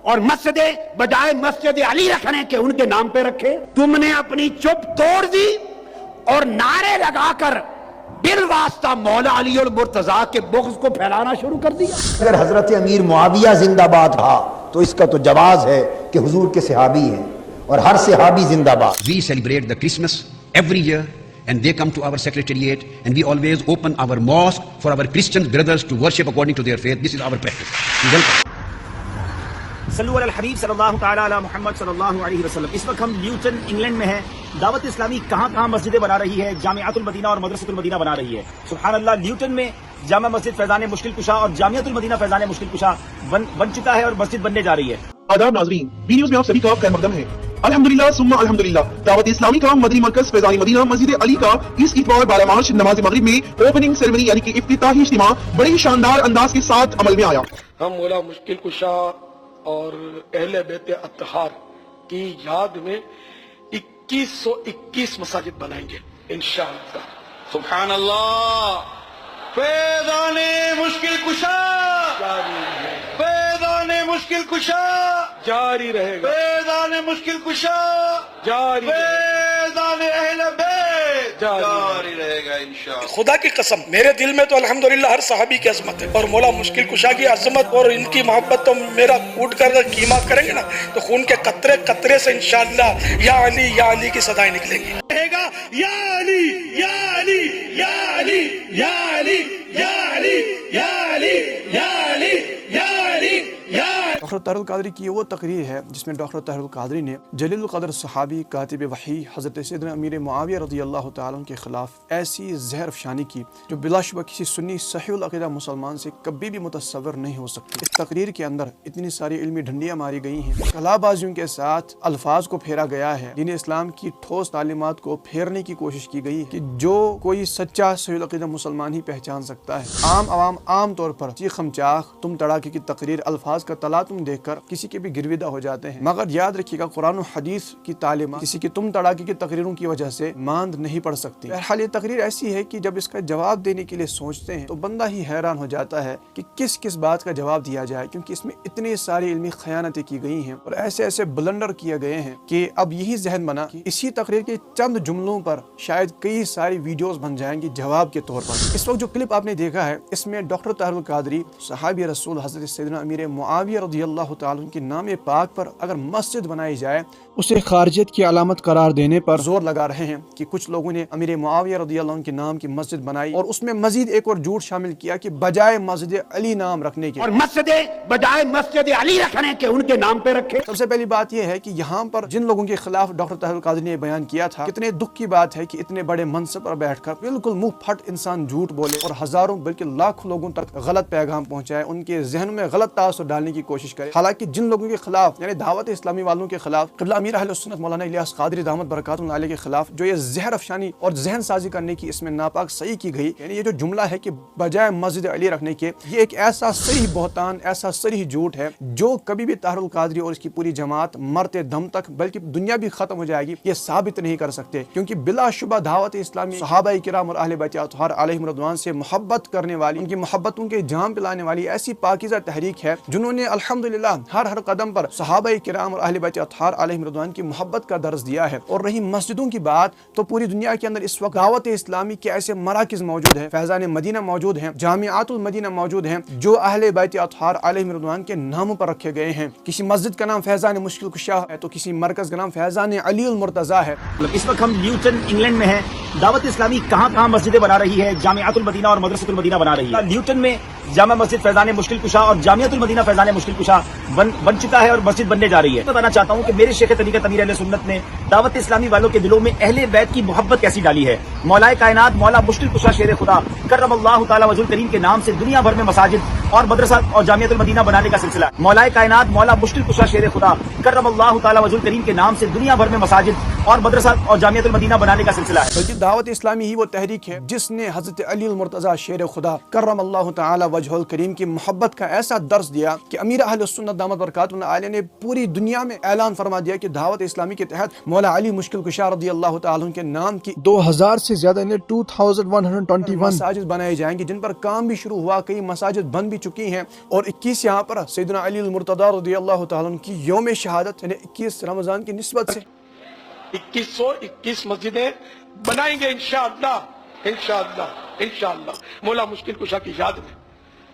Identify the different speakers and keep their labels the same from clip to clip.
Speaker 1: اور مسجد بجائے مسجد علی رکھنے کے ان کے نام پہ رکھے. تم نے اپنی چپ توڑ دی اور نعرے لگا کر بالواسطہ مولا علی المرتضیٰ کے بغض کو پھیلانا شروع کر دیا.
Speaker 2: اگر حضرت امیر معاویہ زندہ باد تھا تو اس کا تو جواز ہے کہ حضور کے صحابی ہیں اور ہر صحابی زندہ باد.
Speaker 3: We celebrate the Christmas every year and they come to our secretariat and we always open our mosque for our Christian brothers to worship according to their faith. This is our practice. We welcome.
Speaker 4: صلو علی الحبیب صلی اللہ تعالی علی محمد صلی اللہ علیہ وسلم. اس وقت ہم لیوٹن England میں ہیں. دعوت اسلامی کہاں مسجدیں بنا رہی ہے. جامعۃ المدینہ اور مدرسۃ المدینہ بنا رہی ہے. سبحان اللہ, لیوٹن میں جامع مسجد فیضان مشکل کشا اور جامعۃ المدینہ فیضان مشکل کشا بن چکا ہے اور مسجد بننے جا رہی ہے.
Speaker 5: آداب ناظرین, بی نیوز میں آپ سبھی کا خیر مقدم ہے. الحمدللہ ثم الحمدللہ, دعوت اسلامی کا مدنی مرکز فیضان مدینہ مسجد علی کا اس اتوار 12 مارچ نماز مغرب میں اوپننگ سیریمنی یعنی کہ افتتاحی اجتماع بڑے ہی شاندار انداز کے ساتھ عمل میں آیا.
Speaker 6: ہم مولا مشکل کشا اور اہل بیت اطہار کی یاد میں 2121 مساجد بنائیں گے انشاءاللہ. سبحان اللہ. فیضان مشکل کشا جاری رہے گا. فیضان مشکل کشا جاری رہے گا. فیضان مشکل کشا جاری رہے گا. فیضان اہل بیت جاری رہے گا انشاءاللہ.
Speaker 7: خدا کی قسم میرے دل میں تو الحمدللہ ہر صحابی کی عظمت ہے اور مولا مشکل کشا کی عظمت اور ان کی محبت تو میرا کوٹ کر قیمہ کریں گے نا تو خون کے قطرے قطرے سے انشاءاللہ یا علی کی صدائیں نکلیں گی. رہے گا یا علی یا علی یا علی یا علی یا علی یا علی یا علی یا علی یا.
Speaker 8: ڈاکٹر طاہر القادری کی وہ تقریر ہے جس میں ڈاکٹر طاہر القادری نے جلیل القدر صحابی کاتب وحی حضرت سیدنا امیر معاویہ رضی اللہ تعالیٰ عنہ کے خلاف ایسی زہر افشانی کی جو بلا شبہ کسی سنی صحیح العقیدہ مسلمان سے کبھی بھی متصور نہیں ہو سکتی. اس تقریر کے اندر اتنی ساری علمی ڈھنڈیاں ماری گئی ہیں, کلا بازیوں کے ساتھ الفاظ کو پھیرا گیا ہے, دین اسلام کی ٹھوس تعلیمات کو پھیرنے کی کوشش کی گئی کہ جو کوئی سچا صحیح العقیدہ مسلمان ہی پہچان سکتا ہے. عام عوام عام طور پر چیخم چاخ تم تڑاکے کی تقریر الفاظ کا تلاطم دیکھ کر کسی کے بھی گرویدہ ہو جاتے ہیں, مگر یاد رکھیے گا قرآن و حدیث کی تعلیمات کسی کی تم تڑاکے کی تقریروں کی وجہ سے ماند نہیں پڑ سکتی. بہرحال یہ تقریر ایسی ہے کہ جب اس کا جواب دینے کے لیے سوچتے ہیں تو بندہ ہی حیران ہو جاتا ہے کہ کس بات کا جواب دیا جائے, کیونکہ اس میں اتنی ساری علمی خیانتیں کی گئی ہیں اور ایسے بلنڈر کیے گئے ہیں کہ اب یہی ذہن بنا کہ اسی تقریر کے چند جملوں پر شاید کئی ساری ویڈیوز بن جائیں گی جواب کے طور پر. اس وقت جو کلپ آپ نے دیکھا ہے اس میں ڈاکٹر طاہر القادری صحابی رسول حضرت سیدنا امیر معاویہ رضی اللہ تعالیٰ عنہ کے نام پاک پر اگر مسجد بنائی جائے اسے خارجیت کی علامت قرار دینے پر زور لگا رہے ہیں کہ کچھ لوگوں نے امیر معاویہ رضی اللہ عنہ کے نام کی مسجد بنائی اور اس میں مزید ایک اور جھوٹ شامل کیا کہ بجائے مسجد علی نام رکھنے کے,
Speaker 1: اور مسجد بجائے مسجد علی رکھنے کے ان کے نام پہ رکھے.
Speaker 8: سب سے پہلی بات یہ ہے کہ یہاں پر جن لوگوں کے خلاف ڈاکٹر طاہر القادری نے بیان کیا تھا, کتنے دکھ کی بات ہے کہ اتنے بڑے منصب پر بیٹھ کر بالکل منہ پھٹ انسان جھوٹ بولے اور ہزاروں بلکہ لاکھوں لوگوں تک غلط پیغام پہنچائے, ان کے ذہن میں غلط تاثر ڈالنے کی کوشش کرے. حالانکہ جن لوگوں کے خلاف یعنی دعوت اسلامی والوں کے خلاف قبلہ امیر اہل سنت مولانا الیاس قادری دامت برکاتہ علیہ کے خلاف جو یہ زہر افشانی اور ذہن سازی کرنے کی اس میں ناپاک صحیح کی گئی, یعنی یہ جو جملہ ہے کہ بجائے مسجد علی رکھنے کے, یہ ایک ایسا صریح بہتان ایسا صریح جھوٹ ہے جو کبھی بھی طاہر القادری اور اس کی پوری جماعت مرتے دم تک بلکہ دنیا بھی ختم ہو جائے گی یہ ثابت نہیں کر سکتے, کیونکہ بلا شبہ دعوت اسلامی صحابہ کرام اور اہل بیت اطہار علیہم رضوان سے محبت کرنے والی, ان کی محبتوں کے جام پلانے والی ایسی پاکیزہ تحریک ہے جنہوں نے الحمدللہ ہر قدم پر صحابہ کرام اور اہل بیت اطہار علیہم رضوان کی محبت کا درس دیا ہے. اور رہی مسجدوں کی بات تو پوری دنیا کے اندر اس وقت دعوت اسلامی کے ایسے مراکز موجود ہیں, فیضان مدینہ موجود ہیں, جامعات المدینہ موجود ہیں جو اہل بیت اطہار علیہم رضوان کے ناموں پر رکھے گئے ہیں. کسی مسجد کا نام فیضان مشکل کشا ہے تو کسی مرکز کا نام فیضان علی المرتضیٰ ہے.
Speaker 4: اس وقت ہم لیوٹن انگلینڈ میں ہیں. دعوت اسلامی کہاں مسجدیں بنا رہی ہے. جامعۃ المدینہ اور مدرسۃ المدینہ بنا رہی ہے. لیوٹن میں جامع مسجد فیضان مشکل کشا اور جامعۃ المدینہ فیضان مشکل کشا بن چکا ہے اور مسجد بننے جا رہی ہے. بتانا چاہتا ہوں کہ میرے شیخ طریقت امیر اہل سنت نے دعوت اسلامی والوں کے دلوں میں اہل بیت کی محبت کیسی ڈالی ہے. مولا کائنات مولا مشکل کشا شیر خدا کرم اللہ تعالی وجہ کریم کے نام سے دنیا بھر میں مساجد اور مدرسہ اور جامعۃ المدینہ بنانے کا سلسلہ. مولا کائنات مولا مشکل کشا شیر خدا کرم اللہ تعالی وجہ کریم کے نام سے دنیا بھر میں مساجد اور مدرسہ اور جامعۃ المدینہ بنانے کا سلسلہ ہے.
Speaker 8: بلکہ دعوت اسلامی ہی وہ تحریک ہے جس نے حضرت علی المرتضیٰ شیر خدا کرم اللہ تعالی وجہ الکریم کی محبت کا ایسا درس دیا کہ امیر اہل سنت دامت برکاتہ علیہ نے پوری دنیا میں اعلان فرما دیا کہ دعوت اسلامی کے تحت مولا علی مشکل کشا رضی اللہ تعالیٰ کے نام کی 2000 سے زیادہ 2121 مساجد بنائے جائیں گے جن پر کام بھی شروع ہوا, کئی مساجد بن بھی چکی ہیں, اور 21 یہاں پر سیدنا علی المرتضیٰ رضی اللہ تعالیٰ عنہ کی یوم شہادت یعنی 21 رمضان کی نسبت سے
Speaker 7: 2121 مسجدیں بنائیں گے انشاءاللہ, انشاءاللہ, انشاءاللہ. مولا مشکل کشا کی یاد میں,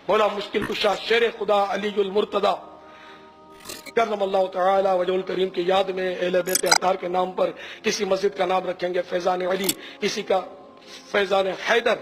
Speaker 7: مولا مشکل کشا شیر خدا علی المرتضیٰ کرم اللہ تعالی وجہ الکریم کی یاد میں اہل بیت اطہار کے نام پر کسی مسجد کا نام رکھیں گے فیضان علی, کسی کا فیضان حیدر,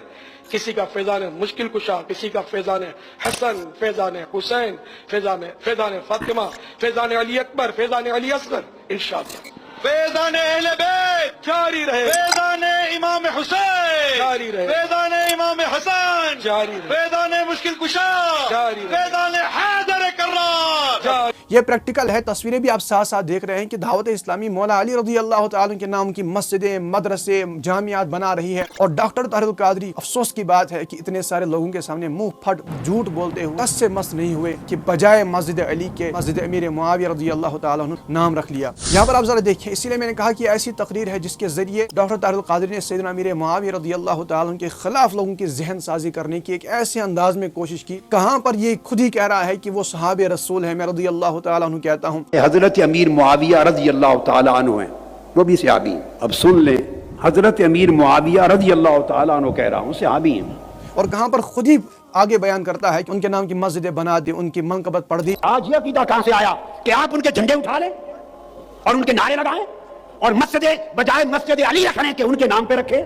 Speaker 7: کسی کا فیضان مشکل کشا, کسی کا فیضان حسن, فیضان حسین, فیضان فاطمہ, فیضان علی اکبر, فیضان علی اصغر انشاءاللہ. فیضان اہل بیت جاری رہے, فیضان امام حسین جاری رہے, فیضان امام حسن جاری رہے, فیضان مشکل کشا جاری رہے, فیضان حیدر کرار جاری.
Speaker 8: یہ پریکٹیکل ہے, تصویریں بھی آپ ساتھ ساتھ دیکھ رہے ہیں کہ دعوت اسلامی مولا علی رضی اللہ تعالیٰ کے نام کی مسجدیں, مدرسے, جامعات بنا رہی ہے, اور ڈاکٹر طاہر القادری افسوس کی بات ہے کہ اتنے سارے لوگوں کے سامنے منہ پھٹ جھوٹ بولتے ہوئے دس سے مست نہیں ہوئے کہ بجائے مسجد علی کے مسجد امیر معاویہ رضی اللہ تعالیٰ عنہ نام رکھ لیا. یہاں پر آپ ذرا دیکھیں, اسی لیے میں نے کہا کہ ایسی تقریر ہے جس کے ذریعے ڈاکٹر طاہر القادری نے سیدنا امیر معاویہ رضی اللہ تعالیٰ عنہ کے خلاف لوگوں کی ذہن سازی کرنے کی ایک ایسے انداز میں کوشش کی, کہاں پر یہ خود ہی کہہ رہا ہے کہ وہ صحابہ رسول ہے, میں رضی اللہ تعالیٰ عنہ کہتا ہوں.
Speaker 1: حضرت امیر معاویہ رضی اللہ تعالیٰ عنہ ہیں, وہ بھی صحابی ہیں. اب سن لیں, حضرت امیر معاویہ رضی اللہ تعالیٰ عنہ کہہ رہا ہوں صحابی ہیں.
Speaker 8: اور کہاں پر خود ہی آگے بیان کرتا ہے کہ ان کے نام کی مسجدیں بنا دی, ان کی منقبت پڑھ دی.
Speaker 1: آج یہ عقیدہ کہاں سے آیا کہ آپ ان کے جھنڈے اٹھا لیں اور ان کے نعرے لگائیں اور مسجدیں بجائے مسجد علی رکھنے کے ان کے نام پہ رکھے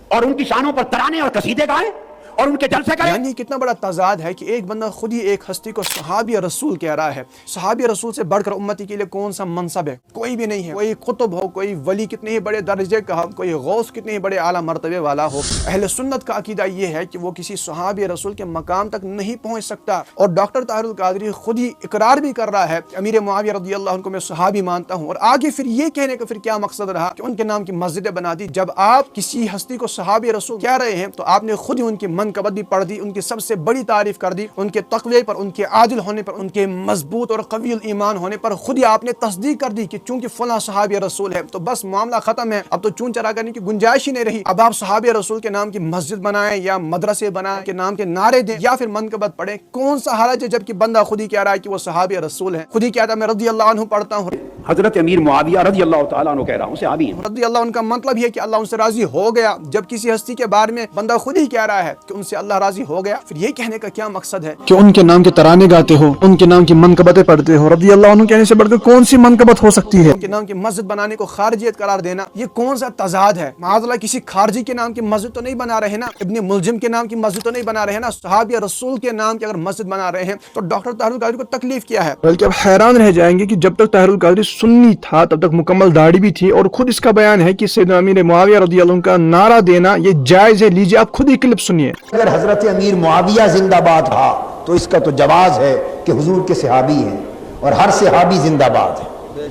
Speaker 1: اور ان کی شانوں پر ترانے اور قصیدے گائیں اور ان کے جلسے کریں.
Speaker 8: یعنی کتنا بڑا تضاد ہے کہ ایک بندہ خود ہی ایک ہستی کو صحابی رسول کہہ رہا ہے. صحابی رسول سے بڑھ کر امتی کے لیے کون سا منصب ہے؟ کوئی بھی نہیں ہے. کوئی قطب ہو, کوئی ولی کتنے ہی بڑے درجے کا ہو, کوئی غوث کتنے ہی بڑے اعلیٰ مرتبے والا ہو, اہل سنت کا عقیدہ یہ ہے کہ وہ کسی صحابی رسول کے مقام تک نہیں پہنچ سکتا. اور ڈاکٹر طاہر القادری خود ہی اقرار بھی کر رہا ہے امیر معاویہ رضی اللہ عنہ کو میں صحابی مانتا ہوں, اور آگے پھر یہ کہنے کا پھر کیا مقصد رہا کہ ان کے نام کی مسجدیں بنا دی. جب آپ کسی ہستی کو صحابی رسول کہہ رہے ہیں تو آپ نے خود ہی ان کی منقبت بھی پڑھ دی, ان کی سب سے بڑی تعریف کر دی, ان کے تقوی پر, ان کے عادل ہونے پر, ان کے مضبوط اور قوی ایمان ہونے پر خود ہی آپ نے تصدیق کر دی کہ چونکہ فلاں صحابی رسول ہے تو بس معاملہ ختم ہے, اب تو چون چرا کرنے کی گنجائش ہی نہیں رہی. اب آپ صحابی رسول کے نام کی مسجد بنائیں یا مدرسے بنائیں, کے نام کے نعرے دیں یا پھر منقبت پڑھیں, کون سا حرج ہے جبکہ بندہ خود ہی کہہ رہا ہے کہ وہ صحابی رسول ہے, خود ہی کہتا ہے میں رضی اللہ عنہ پڑھتا ہوں.
Speaker 1: حضرت امیر معاویہ رضی اللہ تعالیٰ عنہ کہہ رہا ہوں صحابی ہیں.
Speaker 8: رضی اللہ عنہ کا مطلب یہ کہ اللہ ان سے راضی ہو گیا. جب کسی ہستی کے بارے میں بندہ خود ہی کہہ رہا ہے کہ ان سے اللہ راضی ہو گیا, پھر یہ کہنے کا کیا مقصد ہے کہ ان کے نام کے ترانے گاتے ہو, ان کے نام کی منقبتیں پڑھتے ہو. رضی اللہ عنہ کہنے سے بڑھ کر کون سی منقبت ہو سکتی ہے؟ ان کے نام کی مسجد بنانے کو خارجیت قرار دینا, یہ کون سا تضاد ہے؟ معاذ اللہ کسی خارجی کے نام کی مسجد تو نہیں بنا رہے نا, ابن ملجم کے نام کی مسجد تو نہیں بنا رہے نا, صحابی رسول کے نام کی اگر مسجد بنا رہے ہیں تو ڈاکٹر طاہر القادری کو تکلیف کیا ہے؟ بلکہ اب حیران رہ جائیں گے کہ جب تک طاہر القادری سنی تھا تب تک مکمل داڑھی بھی تھی, اور خود اس کا بیان ہے کہ سیدنا امیر معاویہ رضی اللہ عنہ کا نعرہ دینا یہ جائز ہے. لیجیے آپ خود ہی کلپ سنیے.
Speaker 2: اگر حضرت امیر معاویہ زندہ باد تھا تو اس کا تو جواز ہے کہ حضور کے صحابی ہیں, اور ہر صحابی زندہ باد ہے.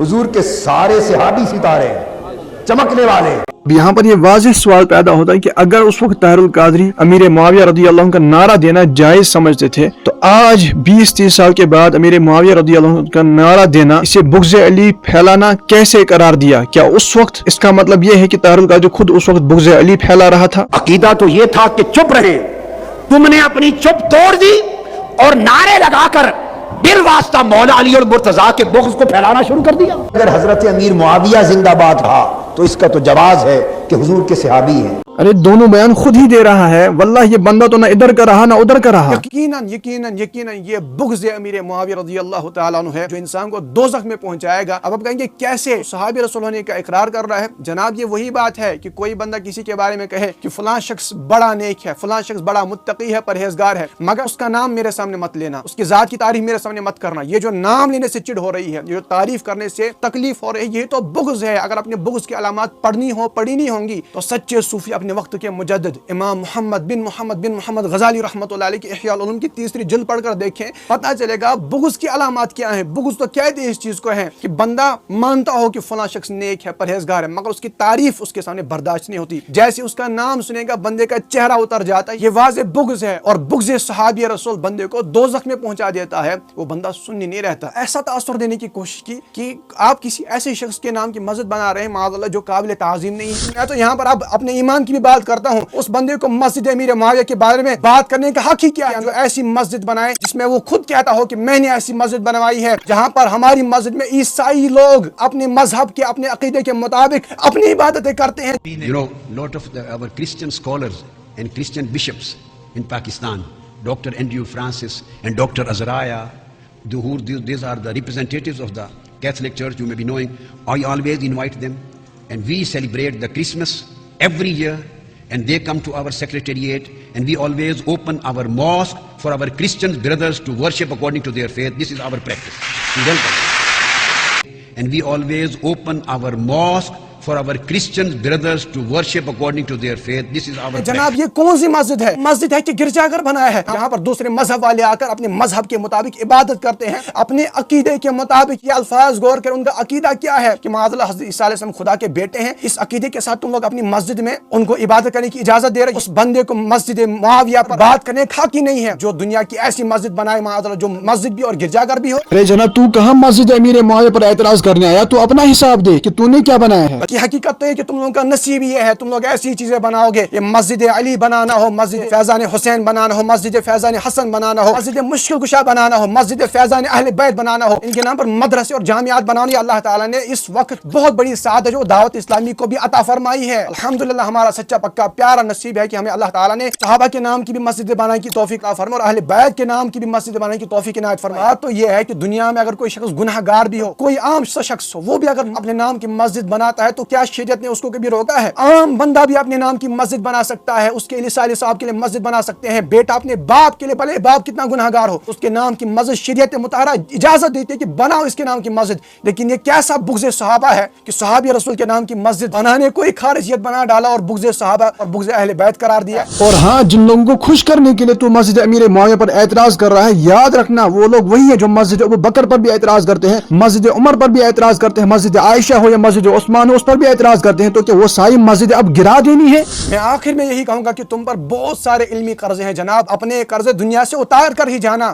Speaker 2: حضور کے سارے صحابی ستارے ہیں, چمکنے والے.
Speaker 8: یہاں پر یہ واضح سوال پیدا ہوتا ہے کہ اگر اس وقت طاہر القادری امیر معاویہ رضی اللہ عنہ کا نعرہ دینا جائز سمجھتے تھے تو آج 20-30 سال کے بعد امیر معاویہ رضی اللہ عنہ کا نعرہ دینا, اسے بغض علی پھیلانا کیسے قرار دیا؟ کیا اس وقت اس کا مطلب یہ ہے کہ طاہر القادری خود اس وقت بغض علی پھیلا رہا تھا؟
Speaker 1: عقیدہ تو یہ تھا کہ چپ رہے, تم نے اپنی چپ توڑ دی اور نعرے لگا کر بال واسطہ مولا علی المرتضیٰ کے بغض کو پھیلانا شروع کر دیا.
Speaker 2: اگر حضرت امیر معاویہ زندہ باد تھا تو اس کا تو جواز ہے کہ حضور کے صحابی ہیں.
Speaker 8: ارے دونوں بیان خود ہی دے رہا ہے. واللہ یہ بندہ تو نہ ادھر کا رہا نہ ادھر کا رہا. یقیناً یہ بغض امیر معاویہ رضی اللہ تعالیٰ عنہ ہے جو انسان کو دوزخ میں پہنچائے گا. اب آپ کہیں گے کیسے؟ صحابی رسول ہونے کا اقرار کر رہا ہے. جناب یہ وہی بات ہے کہ کوئی بندہ کسی کے بارے میں کہے کہ فلاں شخص بڑا نیک ہے, فلاں شخص بڑا متقی ہے, پرہیزگار ہے, مگر اس کا نام میرے سامنے مت لینا, اس کی ذات کی تعریف میرے سامنے مت کرنا. یہ جو نام لینے سے چڑ ہو رہی ہے, یہ جو تعریف کرنے سے تکلیف ہو رہی ہے, یہ تو بغض ہے. اگر اپنے بغض کی علامات پڑھنی نہیں ہوں گی تو سچے صوفی اپنے اپنے وقت کے مجدد امام محمد بن محمد غزالی رحمۃ اللہ علیہ کی احیاء العلوم کی 3 جلد پڑھ کر دیکھیں، پتہ چلے گا بغض کی علامات کیا ہیں۔ بغض تو کہتے ہیں اس چیز کو ہے کہ بندہ مانتا ہو کہ فلاں شخص نیک ہے، پرہیزگار ہے، مگر اس کی تعریف اس کے سامنے برداشت نہیں ہوتی، جیسے اس کا نام سنے گا بندے کا چہرہ اتر جاتا ہے۔ یہ واضح بغض ہے، اور بغض صحابی رسول بندے کو دوزخ میں پہنچا دیتا ہے، وہ بندہ سنی نہیں رہتا۔ ایسا تاثر دینے کی کوشش کی کہ آپ کسی ایسے شخص کے نام کی مسجد بنا رہے ہیں معاذ اللہ جو قابل تعظیم نہیں ہے۔ میں تو یہاں پر اب اپنے ایمان کی بھی بات کرتا ہوں، اس بندے کو مسجد امیر معاویہ کے بارے میں بات کرنے کا حق ہی کیا ہے جو ایسی مسجد بنائے جس میں وہ خود کہتا ہو کہ میں نے ایسی مسجد بنوائی ہے جہاں پر ہماری مسجد میں عیسائی لوگ اپنے مذہب کے اپنے عقیدے کے مطابق اپنی عبادتیں کرتے ہیں۔
Speaker 3: You know, lot of our Christian scholars and Christian bishops in Pakistan, Dr. Andrew Francis and Dr. Azariah, these are the representatives of the Catholic Church, you may be knowing. I always invite them, and we celebrate the Christmas every year, and they come to our secretariat, and we always open our mosque for our Christian brothers to worship according to their faith. This is our practice. You welcome. And we always open our mosque for our Christian brothers to worship according to their faith. This is our
Speaker 8: جناب یہ کون سی مسجد ہے؟ مسجد ہے کہ گرجا گھر بنایا ہے جہاں پر دوسرے مذہب والے آ کر اپنے مذہب کے مطابق عبادت کرتے ہیں، اپنے عقیدے کے مطابق۔ یہ الفاظ غور کر ان کا عقیدہ کیا ہے کہ معاذ اللہ حضرت عیسیٰ علیہ السلام خدا کے بیٹے ہیں، اس عقیدے کے ساتھ تم لوگ اپنی مسجد میں ان کو عبادت کرنے کی اجازت دے رہے۔ اس بندے کو مسجد معاویہ پر بات کرنے کا حق ہی نہیں ہے جو دنیا کی ایسی مسجد بنائے معاذ اللہ جو مسجد بھی اور گرجا گھر بھی ہو۔
Speaker 9: ارے جناب تو کہاں مسجد امیر معاویہ پر اعتراض کرنے آیا؟ تو اپنا حساب دے کہ تو نے کیا بنایا ہے۔
Speaker 8: کہ حقیقت تو یہ کہ تم لوگوں کا نصیب یہ ہے، تم لوگ ایسی چیزیں بناؤ گے، یہ مسجد علی بنانا ہو، مسجد فیضان حسین بنانا ہو، مسجد فیضان حسن بنانا ہو، مسجد مشکل کشا بنانا ہو، مسجد فیضان اہل بیت بنانا ہو، ان کے نام پر مدرسے اور جامعات بنانا۔ یہ اللہ تعالیٰ نے اس وقت بہت بڑی سعادت جو دعوت اسلامی کو بھی عطا فرمائی ہے۔ الحمدللہ ہمارا سچا پکا پیارا نصیب ہے کہ ہمیں اللہ تعالیٰ نے صحابہ کے نام کی بھی مسجد بنانے کی توفیق عطا فرمائی اور اہل بیت کے نام کی بھی مسجد بنانے کی توفیق عنایت فرمائی۔ تو یہ ہے کہ دنیا میں اگر کوئی شخص گناہ گار بھی ہو، کوئی عام شخص ہو، وہ بھی اگر اپنے نام کی مسجد بناتا ہے تو کیا شریعت نے اس کو کبھی روکا ہے؟ عام بندہ بھی اپنے نام کی مسجد بنا سکتا ہے، اس کے لیے صالح صاحب کے لیے مسجد بنا سکتے ہیں، بیٹا اپنے باپ کے لیے، بھلے باپ کتنا گناہ گار ہو، اس کے نام کی مسجد شریعت مطہرہ اجازت دیتی ہے کہ بناؤ اس کے نام کی مسجد۔ لیکن یہ کیسا بغض صحابہ ہے کہ صحابی رسول کے نام کی مسجد بنانے کو ہی خارجیت بنا ڈالا اور بغض صحابہ اور بغض اہل بیت قرار دیا۔
Speaker 9: اور ہاں، جن لوگوں کو خوش کرنے کے لیے تو مسجد امیر معاویہ پر اعتراض کر رہا ہے، یاد رکھنا وہ لوگ وہی ہیں جو مسجد ابو بکر پر بھی اعتراض کرتے ہیں، مسجد عمر پر بھی اعتراض کرتے ہیں، مسجد عائشہ ہو یا مسجد عثمان ہو اس پر بھی اعتراض کرتے ہیں۔ تو کیا وہ ساری مسجد اب گرا دینی ہے؟
Speaker 8: میں آخر میں یہی کہوں گا کہ تم پر بہت سارے علمی قرضے ہیں جناب، اپنے قرضے دنیا سے اتار کر ہی جانا۔